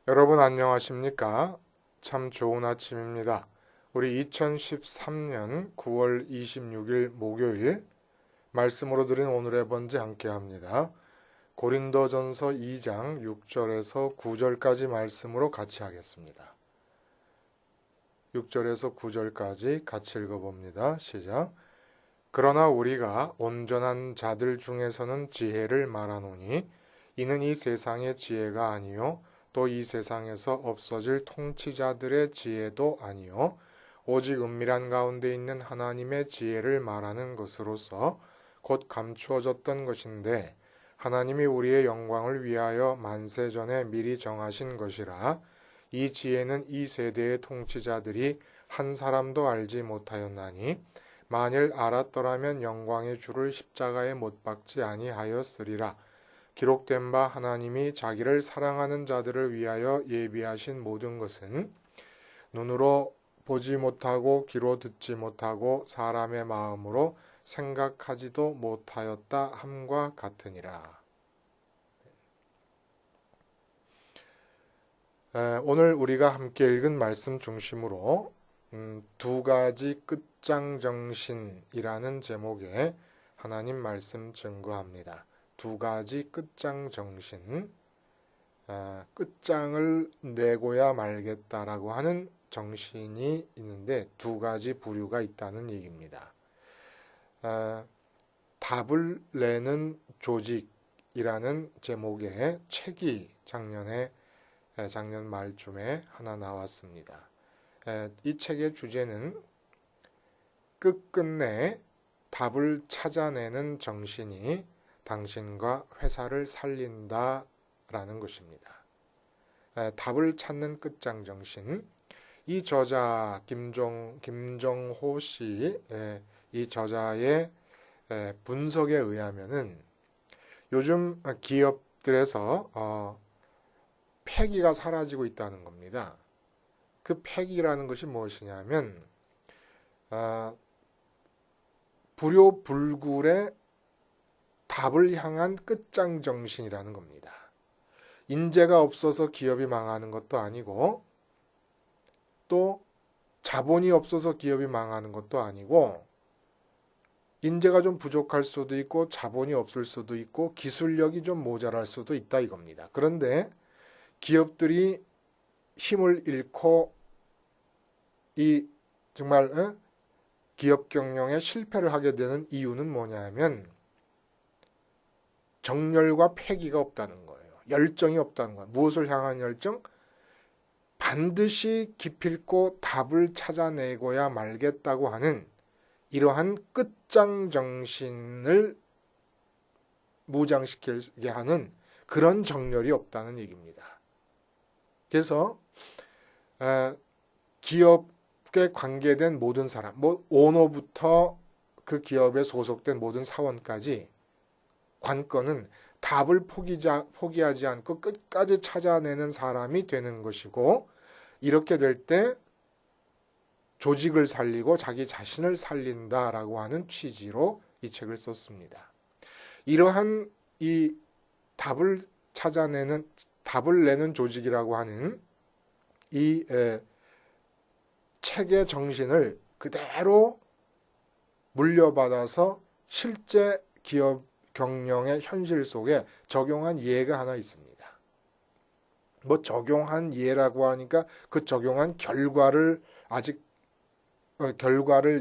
여러분 안녕하십니까? 참 좋은 아침입니다. 우리 2013년 9월 26일 목요일 말씀으로 드린 오늘의 번제 함께 합니다. 고린도전서 2장 6절에서 9절까지 말씀으로 같이 하겠습니다. 6절에서 9절까지 같이 읽어봅니다. 시작. 그러나 우리가 온전한 자들 중에서는 지혜를 말하노니 이는 이 세상의 지혜가 아니요 또 이 세상에서 없어질 통치자들의 지혜도 아니요 오직 은밀한 가운데 있는 하나님의 지혜를 말하는 것으로서 곧 감추어졌던 것인데 하나님이 우리의 영광을 위하여 만세 전에 미리 정하신 것이라. 이 지혜는 이 세대의 통치자들이 한 사람도 알지 못하였나니 만일 알았더라면 영광의 주를 십자가에 못 박지 아니하였으리라. 기록된 바 하나님이 자기를 사랑하는 자들을 위하여 예비하신 모든 것은 눈으로 보지 못하고 귀로 듣지 못하고 사람의 마음으로 생각하지도 못하였다 함과 같으니라. 오늘 우리가 함께 읽은 말씀 중심으로 두 가지 끝장 정신이라는 제목의 하나님 말씀 증거합니다. 두 가지 끝장 정신, 끝장을 내고야 말겠다라고 하는 정신이 있는데 두 가지 부류가 있다는 얘기입니다. 답을 내는 조직이라는 제목의 책이 작년 말쯤에 하나 나왔습니다. 이 책의 주제는 끝끝내 답을 찾아내는 정신이 당신과 회사를 살린다라는 것입니다. 답을 찾는 끝장 정신. 이 저자 김정호 씨, 이 저자의 분석에 의하면은 요즘 기업들에서 패기가 사라지고 있다는 겁니다. 그 패기라는 것이 무엇이냐면 불효불굴의 답을 향한 끝장 정신이라는 겁니다. 인재가 없어서 기업이 망하는 것도 아니고 또 자본이 없어서 기업이 망하는 것도 아니고 인재가 좀 부족할 수도 있고 자본이 없을 수도 있고 기술력이 좀 모자랄 수도 있다 이겁니다. 그런데 기업들이 힘을 잃고 이 정말 기업 경영에 실패를 하게 되는 이유는 뭐냐면 정열과 패기가 없다는 거예요. 열정이 없다는 거예요. 무엇을 향한 열정? 반드시 기필코 답을 찾아내고야 말겠다고 하는 이러한 끝장 정신을 무장시키게 하는 그런 정열이 없다는 얘기입니다. 그래서 기업에 관계된 모든 사람, 오너부터 그 기업에 소속된 모든 사원까지 관건은 답을 포기하지 않고 끝까지 찾아내는 사람이 되는 것이고, 이렇게 될 때 조직을 살리고 자기 자신을 살린다라고 하는 취지로 이 책을 썼습니다. 이러한 이 답을 내는 조직이라고 하는 이 책의 정신을 그대로 물려받아서 실제 기업 경영의 현실 속에 적용한 예가 하나 있습니다. 적용한 예라고 하니까 그 적용한 결과를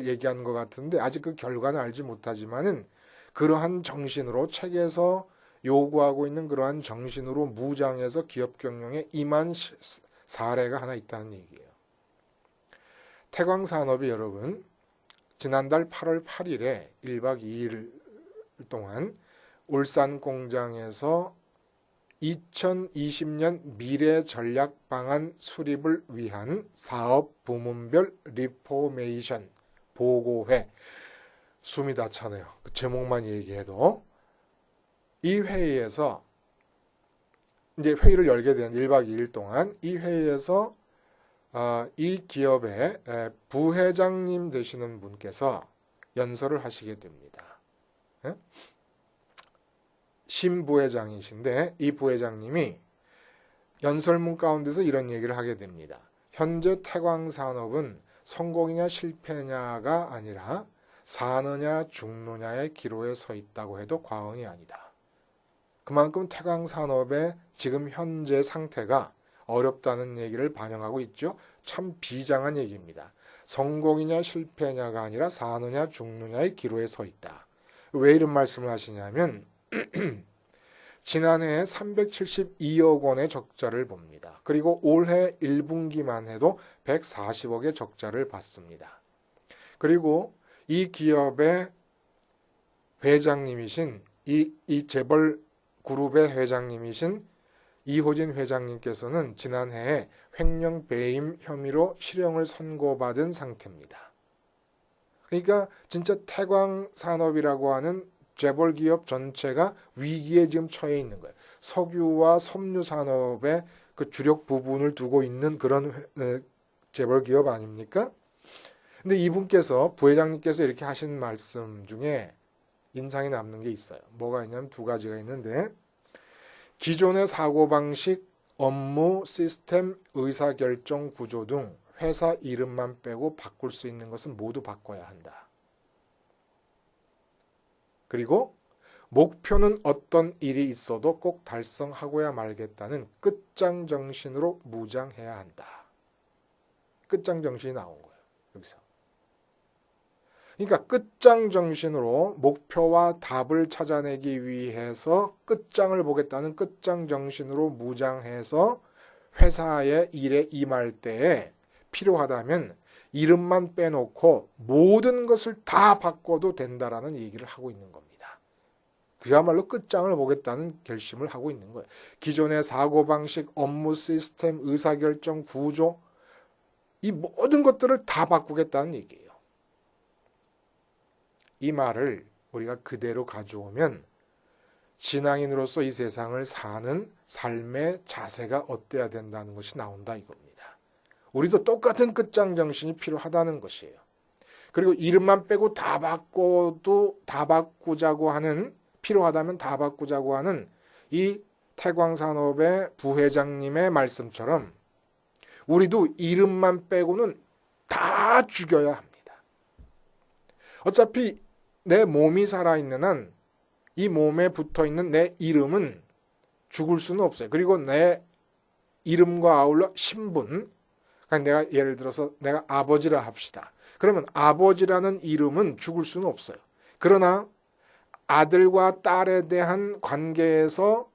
얘기하는 것 같은데 아직 그 결과는 알지 못하지만은 그러한 정신으로 책에서 요구하고 있는 그러한 정신으로 무장해서 기업 경영에 임한 사례가 하나 있다는 얘기예요. 태광산업이 여러분 지난달 8월 8일에 1박 2일 동안 울산 공장에서 2020년 미래 전략 방안 수립을 위한 사업 부문별 리포메이션 보고회, 숨이 다 차네요. 그 제목만 얘기해도. 이 회의에서 이제 회의를 열게 된 1박 2일 동안 이 회의에서 이 기업의 부회장님 되시는 분께서 연설을 하시게 됩니다. 신 부회장이신데 이 부회장님이 연설문 가운데서 이런 얘기를 하게 됩니다. 현재 태광산업은 성공이냐 실패냐가 아니라 사느냐 죽느냐의 기로에 서 있다고 해도 과언이 아니다. 그만큼 태광산업의 지금 현재 상태가 어렵다는 얘기를 반영하고 있죠. 참 비장한 얘기입니다. 성공이냐 실패냐가 아니라 사느냐 죽느냐의 기로에 서 있다. 왜 이런 말씀을 하시냐면 지난해에 372억 원의 적자를 봅니다. 그리고 올해 1분기만 해도 140억의 적자를 봤습니다. 그리고 이 기업의 회장님이신 이 재벌 그룹의 회장님이신 이호진 회장님께서는 지난해에 횡령 배임 혐의로 실형을 선고받은 상태입니다. 그러니까 진짜 태광산업이라고 하는 재벌 기업 전체가 위기에 지금 처해 있는 거예요. 석유와 섬유 산업의 그 주력 부분을 두고 있는 그런 재벌 기업 아닙니까? 근데 이분께서 부회장님께서 이렇게 하신 말씀 중에 인상이 남는 게 있어요. 뭐가 있냐면 두 가지가 있는데 기존의 사고방식, 업무, 시스템, 의사결정 구조 등 회사 이름만 빼고 바꿀 수 있는 것은 모두 바꿔야 한다. 그리고 목표는 어떤 일이 있어도 꼭 달성하고야 말겠다는 끝장 정신으로 무장해야 한다. 끝장 정신이 나온 거예요. 여기서. 그러니까 끝장 정신으로 목표와 답을 찾아내기 위해서 끝장을 보겠다는 끝장 정신으로 무장해서 회사의 일에 임할 때에 필요하다면 이름만 빼놓고 모든 것을 다 바꿔도 된다라는 얘기를 하고 있는 겁니다. 그야말로 끝장을 보겠다는 결심을 하고 있는 거예요. 기존의 사고방식, 업무 시스템, 의사결정 구조 이 모든 것들을 다 바꾸겠다는 얘기예요. 이 말을 우리가 그대로 가져오면 신앙인으로서 이 세상을 사는 삶의 자세가 어때야 된다는 것이 나온다 이겁니다. 우리도 똑같은 끝장 정신이 필요하다는 것이에요. 그리고 이름만 빼고 다 바꿔도 다 바꾸자고 하는 필요하다면 다 바꾸자고 하는 이 태광산업의 부회장님의 말씀처럼 우리도 이름만 빼고는 다 죽여야 합니다. 어차피 내 몸이 살아있는 한 이 몸에 붙어있는 내 이름은 죽을 수는 없어요. 그리고 내 이름과 아울러 신분, 내가 예를 들어서 내가 아버지라 합시다. 그러면 아버지라는 이름은 죽을 수는 없어요. 그러나 아들과 딸에 대한 관계에서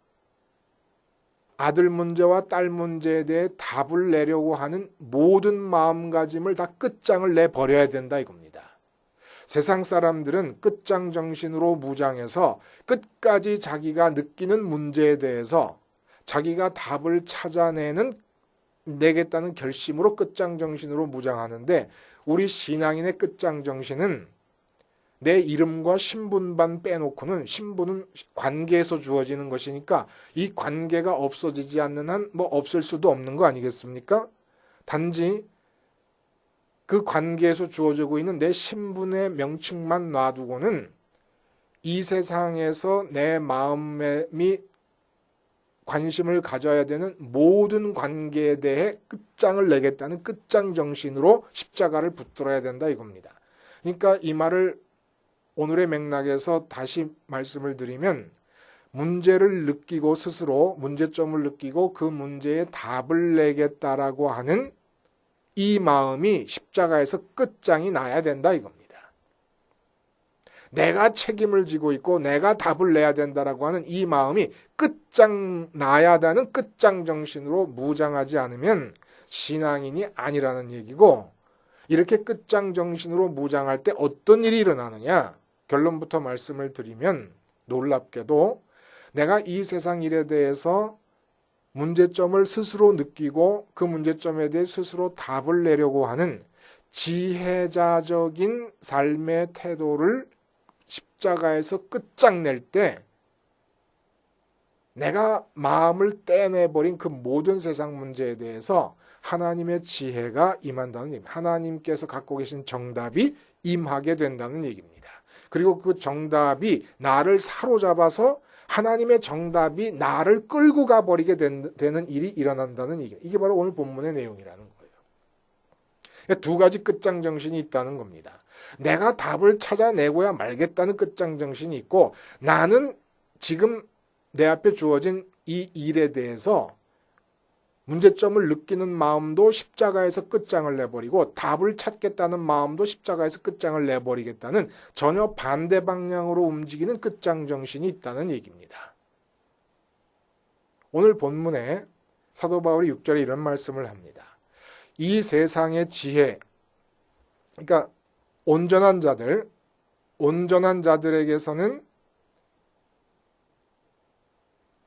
아들 문제와 딸 문제에 대해 답을 내려고 하는 모든 마음가짐을 다 끝장을 내버려야 된다 이겁니다. 세상 사람들은 끝장 정신으로 무장해서 끝까지 자기가 느끼는 문제에 대해서 자기가 답을 내겠다는 결심으로 끝장 정신으로 무장하는데 우리 신앙인의 끝장 정신은 내 이름과 신분만 빼놓고는 신분은 관계에서 주어지는 것이니까 이 관계가 없어지지 않는 한 뭐 없을 수도 없는 거 아니겠습니까? 단지 그 관계에서 주어지고 있는 내 신분의 명칭만 놔두고는 이 세상에서 내 마음이 관심을 가져야 되는 모든 관계에 대해 끝장을 내겠다는 끝장 정신으로 십자가를 붙들어야 된다 이겁니다. 그러니까 이 말을 오늘의 맥락에서 다시 말씀을 드리면 문제를 느끼고 스스로 문제점을 느끼고 그 문제에 답을 내겠다라고 하는 이 마음이 십자가에서 끝장이 나야 된다 이겁니다. 내가 책임을 지고 있고 내가 답을 내야 된다라고 하는 이 마음이 끝장 나야 한다는 끝장 정신으로 무장하지 않으면 신앙인이 아니라는 얘기고 이렇게 끝장 정신으로 무장할 때 어떤 일이 일어나느냐? 결론부터 말씀을 드리면 놀랍게도 내가 이 세상 일에 대해서 문제점을 스스로 느끼고 그 문제점에 대해 스스로 답을 내려고 하는 지혜자적인 삶의 태도를 십자가에서 끝장낼 때 내가 마음을 떼내버린 그 모든 세상 문제에 대해서 하나님의 지혜가 임한다는 얘기입니다. 하나님께서 갖고 계신 정답이 임하게 된다는 얘기입니다. 그리고 그 정답이 나를 사로잡아서 하나님의 정답이 나를 끌고 가버리게 되는 일이 일어난다는 얘기예요. 이게 바로 오늘 본문의 내용이라는 거예요. 두 가지 끝장 정신이 있다는 겁니다. 내가 답을 찾아내고야 말겠다는 끝장 정신이 있고, 나는 지금 내 앞에 주어진 이 일에 대해서 문제점을 느끼는 마음도 십자가에서 끝장을 내버리고, 답을 찾겠다는 마음도 십자가에서 끝장을 내버리겠다는 전혀 반대 방향으로 움직이는 끝장 정신이 있다는 얘기입니다. 오늘 본문에 사도 바울이 6절에 이런 말씀을 합니다. 이 세상의 지혜, 그러니까 온전한 자들에게서는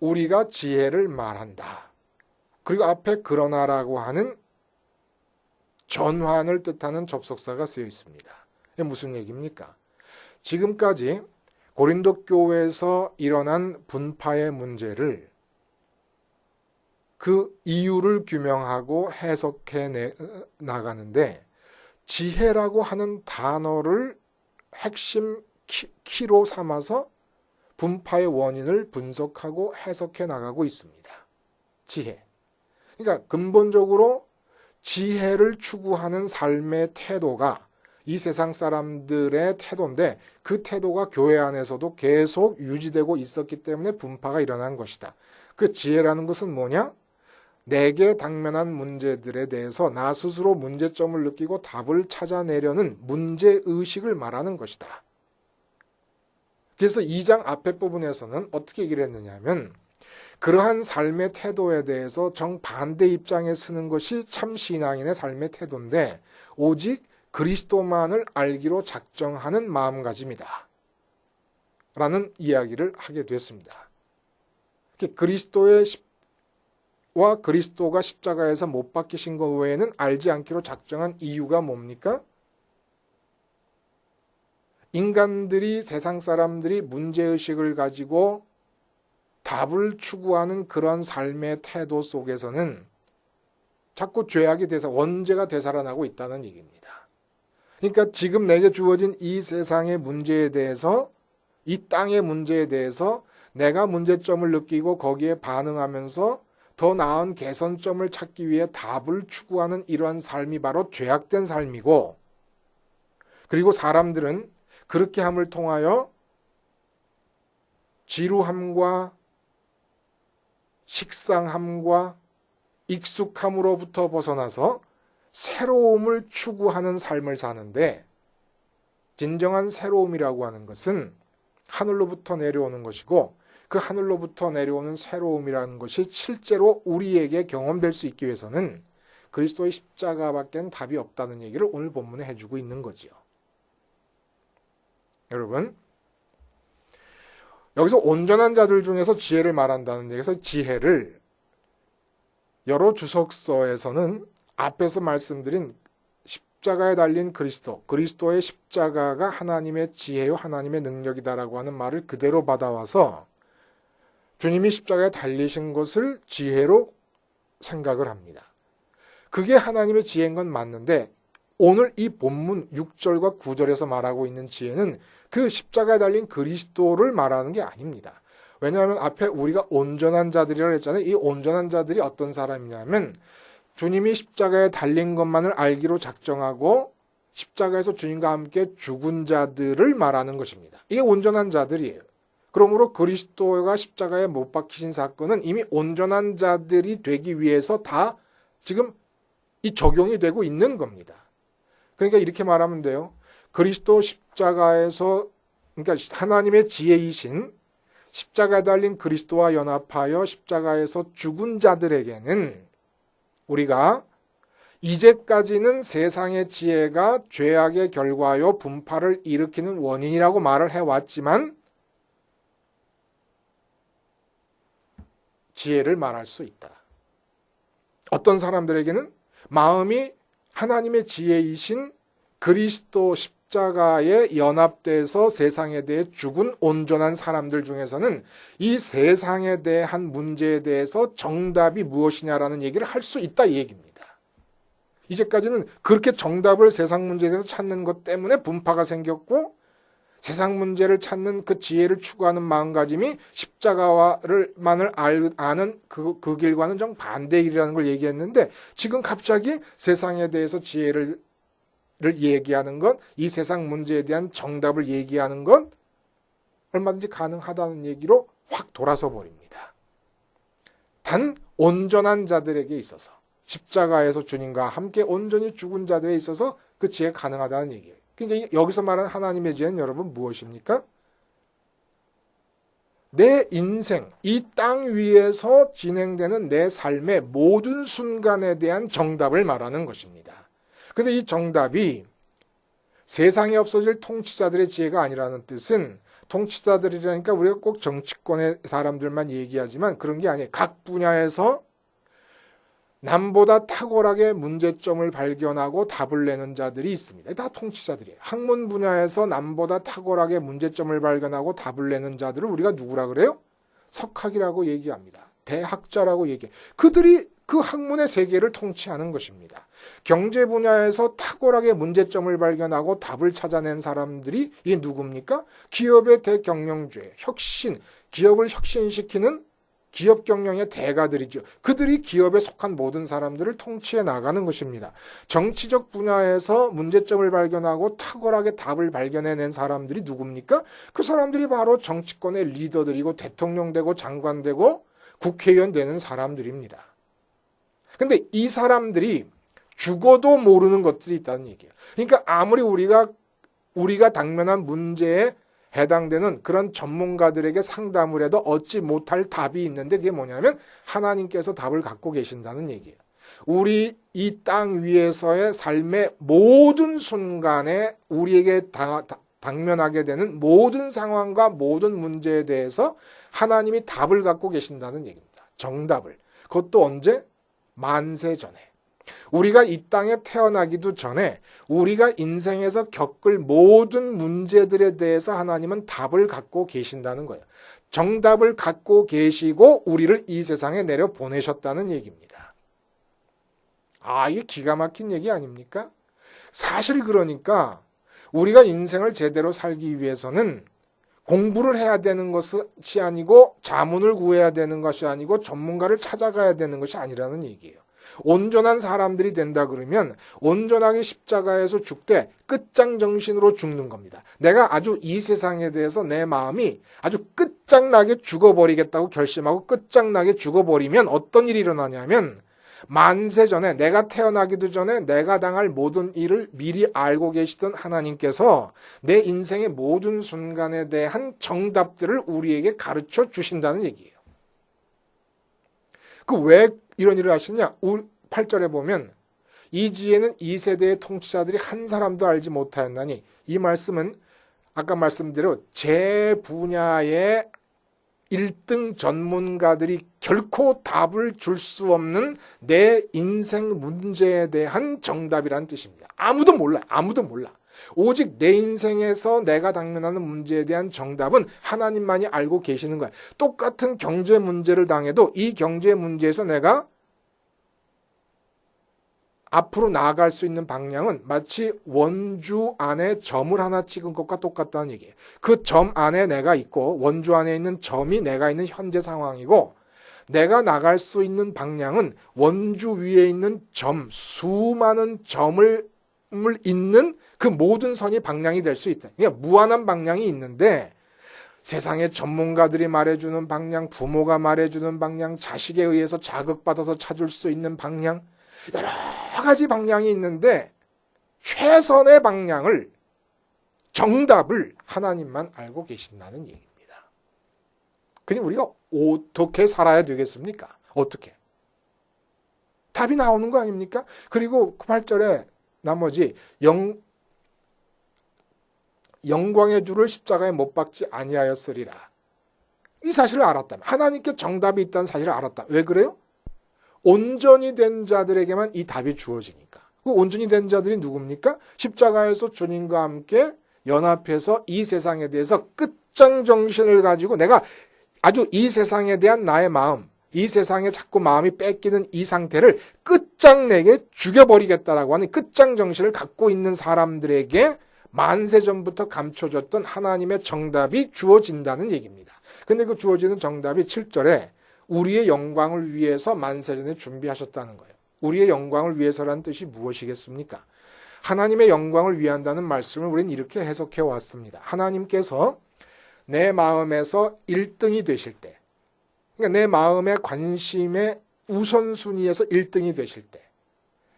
우리가 지혜를 말한다. 그리고 앞에 그러나라고 하는 전환을 뜻하는 접속사가 쓰여 있습니다. 이게 무슨 얘기입니까? 지금까지 고린도 교회에서 일어난 분파의 문제를, 그 이유를 규명하고 해석해 나가는데, 지혜라고 하는 단어를 핵심 키로 삼아서 분파의 원인을 분석하고 해석해 나가고 있습니다. 지혜. 그러니까 근본적으로 지혜를 추구하는 삶의 태도가 이 세상 사람들의 태도인데, 그 태도가 교회 안에서도 계속 유지되고 있었기 때문에 분파가 일어난 것이다. 그 지혜라는 것은 뭐냐? 내게 당면한 문제들에 대해서 나 스스로 문제점을 느끼고 답을 찾아내려는 문제의식을 말하는 것이다. 그래서 2장 앞에 부분에서는 어떻게 얘기를 했느냐 하면, 그러한 삶의 태도에 대해서 정반대 입장에 서는 것이 참 신앙인의 삶의 태도인데, 오직 그리스도만을 알기로 작정하는 마음가짐이다 라는 이야기를 하게 됐습니다. 그리스도가 십자가에서 못 박히신 것 외에는 알지 않기로 작정한 이유가 뭡니까? 인간들이, 세상 사람들이 문제의식을 가지고 답을 추구하는 그런 삶의 태도 속에서는 자꾸 죄악이 원죄가 되살아나고 있다는 얘기입니다. 그러니까 지금 내게 주어진 이 세상의 문제에 대해서, 이 땅의 문제에 대해서 내가 문제점을 느끼고 거기에 반응하면서 더 나은 개선점을 찾기 위해 답을 추구하는 이러한 삶이 바로 죄악된 삶이고, 그리고 사람들은 그렇게 함을 통하여 지루함과 식상함과 익숙함으로부터 벗어나서 새로움을 추구하는 삶을 사는데, 진정한 새로움이라고 하는 것은 하늘로부터 내려오는 것이고, 그 하늘로부터 내려오는 새로움이라는 것이 실제로 우리에게 경험될 수 있기 위해서는 그리스도의 십자가밖에 답이 없다는 얘기를 오늘 본문에 해주고 있는 거지요. 여러분, 여기서 온전한 자들 중에서 지혜를 말한다는 얘기에서 지혜를 여러 주석서에서는 앞에서 말씀드린 십자가에 달린 그리스도의 십자가가 하나님의 지혜요 하나님의 능력이다라고 하는 말을 그대로 받아와서 주님이 십자가에 달리신 것을 지혜로 생각을 합니다. 그게 하나님의 지혜인 건 맞는데, 오늘 이 본문 6절과 9절에서 말하고 있는 지혜는 그 십자가에 달린 그리스도를 말하는 게 아닙니다. 왜냐하면 앞에 우리가 온전한 자들이라고 했잖아요. 이 온전한 자들이 어떤 사람이냐면, 주님이 십자가에 달린 것만을 알기로 작정하고 십자가에서 주님과 함께 죽은 자들을 말하는 것입니다. 이게 온전한 자들이에요. 그러므로 그리스도가 십자가에 못 박히신 사건은 이미 온전한 자들이 되기 위해서 다 지금 이 적용이 되고 있는 겁니다. 그러니까 이렇게 말하면 돼요. 그리스도 십자가에서, 그러니까 하나님의 지혜이신 십자가에 달린 그리스도와 연합하여 십자가에서 죽은 자들에게는 우리가 이제까지는 세상의 지혜가 죄악의 결과요 분파를 일으키는 원인이라고 말을 해왔지만 지혜를 말할 수 있다. 어떤 사람들에게는 마음이 하나님의 지혜이신 그리스도 십자가에 연합돼서 세상에 대해 죽은 온전한 사람들 중에서는 이 세상에 대한 문제에 대해서 정답이 무엇이냐라는 얘기를 할 수 있다 이 얘기입니다. 이제까지는 그렇게 정답을 세상 문제에 대해서 찾는 것 때문에 분파가 생겼고, 세상 문제를 찾는 그 지혜를 추구하는 마음가짐이 십자가만을 아는 그 길과는 정반대의 길이라는 걸 얘기했는데, 지금 갑자기 세상에 대해서 지혜를 얘기하는 것, 이 세상 문제에 대한 정답을 얘기하는 건 얼마든지 가능하다는 얘기로 확 돌아서 버립니다. 단 온전한 자들에게 있어서, 십자가에서 주님과 함께 온전히 죽은 자들에 있어서 그 지혜가 가능하다는 얘기예요. 그러니까 여기서 말하는 하나님의 지혜는 여러분 무엇입니까? 내 인생, 이 땅 위에서 진행되는 내 삶의 모든 순간에 대한 정답을 말하는 것입니다. 근데 이 정답이 세상에 없어질 통치자들의 지혜가 아니라는 뜻은, 통치자들이라니까 우리가 꼭 정치권의 사람들만 얘기하지만 그런 게 아니에요. 각 분야에서 남보다 탁월하게 문제점을 발견하고 답을 내는 자들이 있습니다. 다 통치자들이에요. 학문 분야에서 남보다 탁월하게 문제점을 발견하고 답을 내는 자들을 우리가 누구라 그래요? 석학이라고 얘기합니다. 대학자라고 얘기해요. 그들이 그 학문의 세계를 통치하는 것입니다. 경제 분야에서 탁월하게 문제점을 발견하고 답을 찾아낸 사람들이 이게 누굽니까? 기업의 대경영주의, 혁신, 기업을 혁신시키는 기업 경영의 대가들이죠. 그들이 기업에 속한 모든 사람들을 통치해 나가는 것입니다. 정치적 분야에서 문제점을 발견하고 탁월하게 답을 발견해낸 사람들이 누굽니까? 그 사람들이 바로 정치권의 리더들이고 대통령 되고 장관 되고 국회의원 되는 사람들입니다. 근데 이 사람들이 죽어도 모르는 것들이 있다는 얘기예요. 그러니까 아무리 우리가 당면한 문제에 해당되는 그런 전문가들에게 상담을 해도 얻지 못할 답이 있는데, 그게 뭐냐면 하나님께서 답을 갖고 계신다는 얘기예요. 우리 이 땅 위에서의 삶의 모든 순간에 우리에게 당면하게 되는 모든 상황과 모든 문제에 대해서 하나님이 답을 갖고 계신다는 얘기입니다. 정답을. 그것도 언제? 만세 전에. 우리가 이 땅에 태어나기도 전에 우리가 인생에서 겪을 모든 문제들에 대해서 하나님은 답을 갖고 계신다는 거예요. 정답을 갖고 계시고 우리를 이 세상에 내려 보내셨다는 얘기입니다. 이게 기가 막힌 얘기 아닙니까? 사실 그러니까 우리가 인생을 제대로 살기 위해서는 공부를 해야 되는 것이 아니고, 자문을 구해야 되는 것이 아니고, 전문가를 찾아가야 되는 것이 아니라는 얘기예요. 온전한 사람들이 된다 그러면 온전하게 십자가에서 죽되 끝장 정신으로 죽는 겁니다. 내가 아주 이 세상에 대해서 내 마음이 아주 끝장나게 죽어버리겠다고 결심하고 끝장나게 죽어버리면 어떤 일이 일어나냐면, 만세 전에, 내가 태어나기도 전에 내가 당할 모든 일을 미리 알고 계시던 하나님께서 내 인생의 모든 순간에 대한 정답들을 우리에게 가르쳐 주신다는 얘기예요. 왜 이런 일을 하시냐? 8절에 보면 이 지혜는 이 세대의 통치자들이 한 사람도 알지 못하였나니, 이 말씀은 아까 말씀대로 제 분야의 1등 전문가들이 결코 답을 줄 수 없는 내 인생 문제에 대한 정답이라는 뜻입니다. 아무도 몰라. 오직 내 인생에서 내가 당면하는 문제에 대한 정답은 하나님만이 알고 계시는 거야. 똑같은 경제 문제를 당해도 이 경제 문제에서 내가 앞으로 나아갈 수 있는 방향은 마치 원주 안에 점을 하나 찍은 것과 똑같다는 얘기예요. 그 점 안에 내가 있고 원주 안에 있는 점이 내가 있는 현재 상황이고, 내가 나갈 수 있는 방향은 원주 위에 있는 점, 수많은 점을 잇는 그 모든 선이 방향이 될 수 있다. 그러니까 무한한 방향이 있는데, 세상의 전문가들이 말해주는 방향, 부모가 말해주는 방향, 자식에 의해서 자극받아서 찾을 수 있는 방향, 여러 가지 방향이 있는데 최선의 방향을, 정답을 하나님만 알고 계신다는 얘기입니다. 그럼 우리가 어떻게 살아야 되겠습니까? 어떻게? 답이 나오는 거 아닙니까? 그리고 8절에 나머지 영광의 주를 십자가에 못 박지 아니하였으리라. 이 사실을 알았다면, 하나님께 정답이 있다는 사실을 알았다. 왜 그래요? 온전히 된 자들에게만 이 답이 주어지니까. 그 온전히 된 자들이 누굽니까? 십자가에서 주님과 함께 연합해서 이 세상에 대해서 끝장 정신을 가지고 내가 아주 이 세상에 대한 나의 마음, 이 세상에 자꾸 마음이 뺏기는 이 상태를 끝장내게 죽여버리겠다라고 하는 끝장 정신을 갖고 있는 사람들에게 만세 전부터 감춰졌던 하나님의 정답이 주어진다는 얘기입니다. 근데 그 주어지는 정답이 7절에 우리의 영광을 위해서 만세전에 준비하셨다는 거예요. 우리의 영광을 위해서라는 뜻이 무엇이겠습니까? 하나님의 영광을 위한다는 말씀을 우리는 이렇게 해석해 왔습니다. 하나님께서 내 마음에서 1등이 되실 때, 그러니까 내 마음의 관심의 우선순위에서 1등이 되실 때,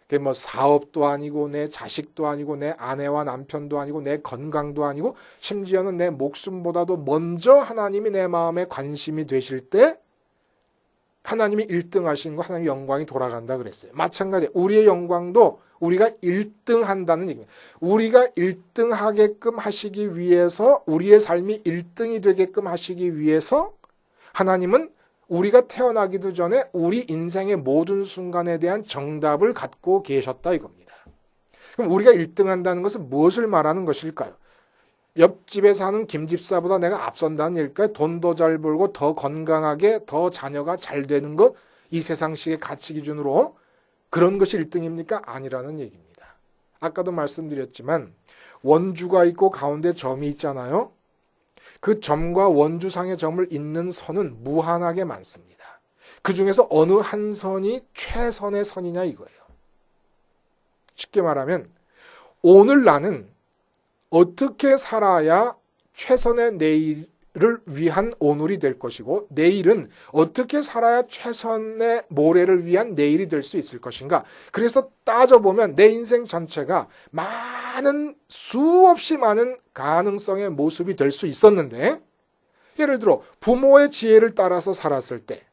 그게 뭐 사업도 아니고 내 자식도 아니고 내 아내와 남편도 아니고 내 건강도 아니고 심지어는 내 목숨보다도 먼저 하나님이 내 마음에 관심이 되실 때 하나님이 1등 하신 거 하나님의 영광이 돌아간다 그랬어요. 마찬가지로 우리의 영광도 우리가 1등 한다는 얘기입니다. 우리가 1등 하게끔 하시기 위해서 우리의 삶이 1등이 되게끔 하시기 위해서 하나님은 우리가 태어나기도 전에 우리 인생의 모든 순간에 대한 정답을 갖고 계셨다 이겁니다. 그럼 우리가 1등 한다는 것은 무엇을 말하는 것일까요? 옆집에 사는 김집사보다 내가 앞선다는 얘기일까요? 돈 더 잘 벌고 더 건강하게 더 자녀가 잘 되는 것, 이 세상식의 가치 기준으로 그런 것이 1등입니까? 아니라는 얘기입니다. 아까도 말씀드렸지만 원주가 있고 가운데 점이 있잖아요. 그 점과 원주상의 점을 잇는 선은 무한하게 많습니다. 그 중에서 어느 한 선이 최선의 선이냐 이거예요. 쉽게 말하면 오늘 나는 어떻게 살아야 최선의 내일을 위한 오늘이 될 것이고 내일은 어떻게 살아야 최선의 모레를 위한 내일이 될 수 있을 것인가. 그래서 따져보면 내 인생 전체가 많은 수없이 많은 가능성의 모습이 될 수 있었는데 예를 들어 부모의 지혜를 따라서 살았을 때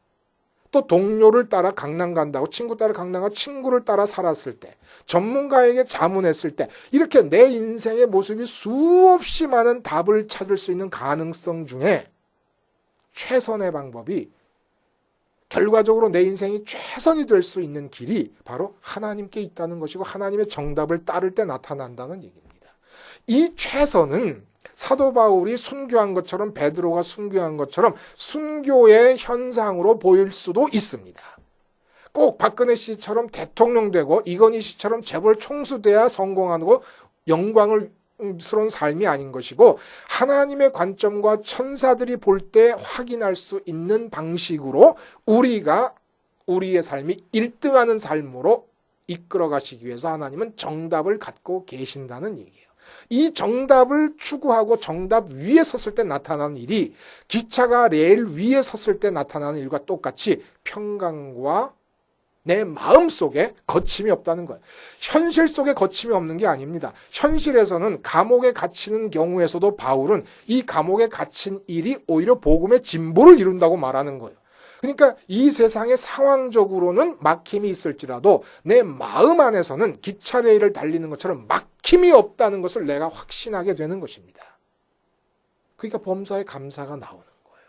또 동료를 따라 강남 간다고 친구 따라 강남 가고 친구를 따라 살았을 때 전문가에게 자문했을 때 이렇게 내 인생의 모습이 수없이 많은 답을 찾을 수 있는 가능성 중에 최선의 방법이 결과적으로 내 인생이 최선이 될 수 있는 길이 바로 하나님께 있다는 것이고 하나님의 정답을 따를 때 나타난다는 얘기입니다. 이 최선은 사도 바울이 순교한 것처럼 베드로가 순교한 것처럼 순교의 현상으로 보일 수도 있습니다. 꼭 박근혜 씨처럼 대통령 되고 이건희 씨처럼 재벌 총수돼야 성공하고 영광스러운 삶이 아닌 것이고 하나님의 관점과 천사들이 볼 때 확인할 수 있는 방식으로 우리가 우리의 삶이 1등하는 삶으로 이끌어 가시기 위해서 하나님은 정답을 갖고 계신다는 얘기예요. 이 정답을 추구하고 정답 위에 섰을 때 나타나는 일이 기차가 레일 위에 섰을 때 나타나는 일과 똑같이 평강과 내 마음 속에 거침이 없다는 거예요. 현실 속에 거침이 없는 게 아닙니다. 현실에서는 감옥에 갇히는 경우에서도 바울은 이 감옥에 갇힌 일이 오히려 복음의 진보를 이룬다고 말하는 거예요. 그러니까 이 세상의 상황적으로는 막힘이 있을지라도 내 마음 안에서는 기차 레일을 달리는 것처럼 막힘이 없다는 것을 내가 확신하게 되는 것입니다. 그러니까 범사에 감사가 나오는 거예요.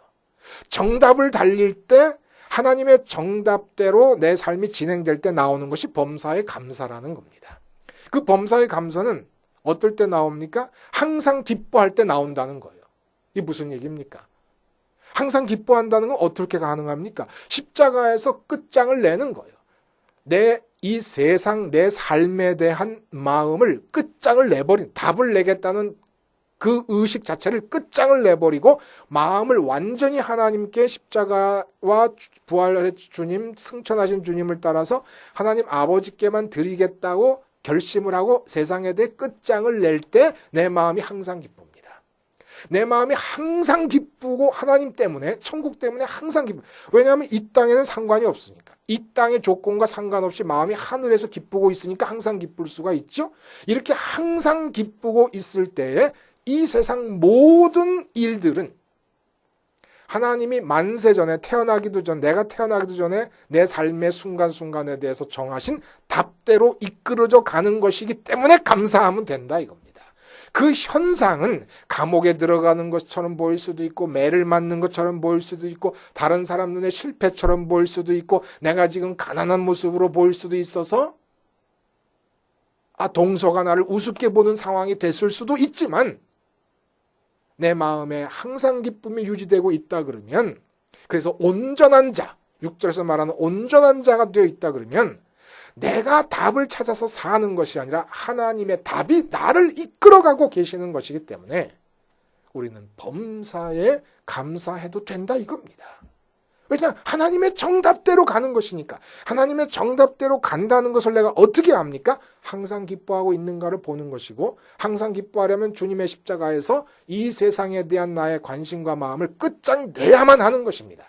정답을 달릴 때 하나님의 정답대로 내 삶이 진행될 때 나오는 것이 범사의 감사라는 겁니다. 그 범사의 감사는 어떨 때 나옵니까? 항상 기뻐할 때 나온다는 거예요. 이게 무슨 얘기입니까? 항상 기뻐한다는 건 어떻게 가능합니까? 십자가에서 끝장을 내는 거예요. 내 이 세상 내 삶에 대한 마음을 끝장을 내버린 답을 내겠다는 그 의식 자체를 끝장을 내버리고 마음을 완전히 하나님께 십자가와 부활의 주님, 승천하신 주님을 따라서 하나님 아버지께만 드리겠다고 결심을 하고 세상에 대해 끝장을 낼 때 내 마음이 항상 기쁩니다. 내 마음이 항상 기쁘고 하나님 때문에 천국 때문에 항상 기쁘. 왜냐하면 이 땅에는 상관이 없으니까. 이 땅의 조건과 상관없이 마음이 하늘에서 기쁘고 있으니까 항상 기쁠 수가 있죠. 이렇게 항상 기쁘고 있을 때에 이 세상 모든 일들은 하나님이 만세 전에 태어나기도 전 내가 태어나기도 전에 내 삶의 순간순간에 대해서 정하신 답대로 이끌어져 가는 것이기 때문에 감사하면 된다 이겁니다. 그 현상은 감옥에 들어가는 것처럼 보일 수도 있고 매를 맞는 것처럼 보일 수도 있고 다른 사람 눈에 실패처럼 보일 수도 있고 내가 지금 가난한 모습으로 보일 수도 있어서 동서가 나를 우습게 보는 상황이 됐을 수도 있지만 내 마음에 항상 기쁨이 유지되고 있다 그러면 그래서 온전한 자 6절에서 말하는 온전한 자가 되어 있다 그러면 내가 답을 찾아서 사는 것이 아니라 하나님의 답이 나를 이끌어가고 계시는 것이기 때문에 우리는 범사에 감사해도 된다 이겁니다. 왜냐? 하나님의 정답대로 가는 것이니까. 하나님의 정답대로 간다는 것을 내가 어떻게 압니까? 항상 기뻐하고 있는가를 보는 것이고, 항상 기뻐하려면 주님의 십자가에서 이 세상에 대한 나의 관심과 마음을 끝장내야만 하는 것입니다.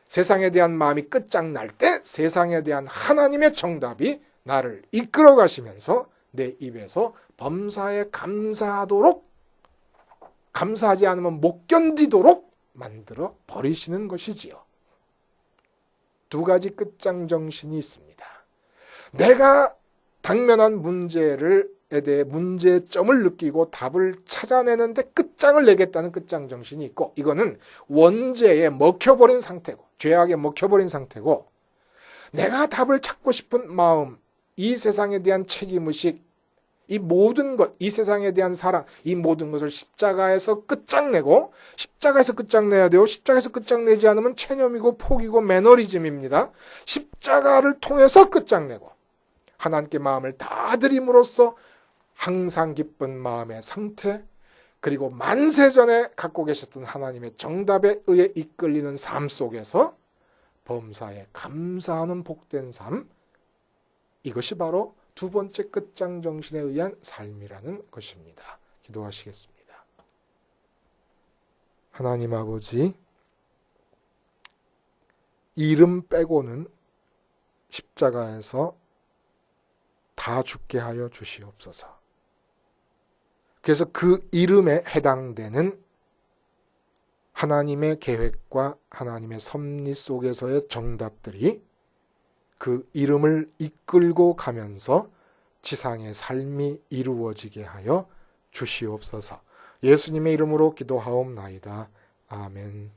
세상에 대한 마음이 끝장날 때 세상에 대한 하나님의 정답이 나를 이끌어 가시면서 내 입에서 범사에 감사하도록, 감사하지 않으면 못 견디도록 만들어 버리시는 것이지요. 두 가지 끝장 정신이 있습니다. 내가 당면한 문제에 대해 문제점을 느끼고 답을 찾아내는데 끝장을 내겠다는 끝장 정신이 있고, 이거는 원죄에 먹혀버린 상태고, 죄악에 먹혀버린 상태고, 내가 답을 찾고 싶은 마음, 이 세상에 대한 책임의식, 이 모든 것, 이 세상에 대한 사랑, 이 모든 것을 십자가에서 끝장내고, 십자가에서 끝장내야 돼요. 십자가에서 끝장내지 않으면 체념이고 포기고 매너리즘입니다. 십자가를 통해서 끝장내고 하나님께 마음을 다 드림으로써 항상 기쁜 마음의 상태, 그리고 만세전에 갖고 계셨던 하나님의 정답에 의해 이끌리는 삶 속에서 범사에 감사하는 복된 삶, 이것이 바로 두 번째 끝장 정신에 의한 삶이라는 것입니다. 기도하시겠습니다. 하나님 아버지, 이름 빼고는 십자가에서 다 죽게 하여 주시옵소서. 그래서 그 이름에 해당되는 하나님의 계획과 하나님의 섭리 속에서의 정답들이 그 이름을 이끌고 가면서 지상의 삶이 이루어지게 하여 주시옵소서. 예수님의 이름으로 기도하옵나이다. 아멘.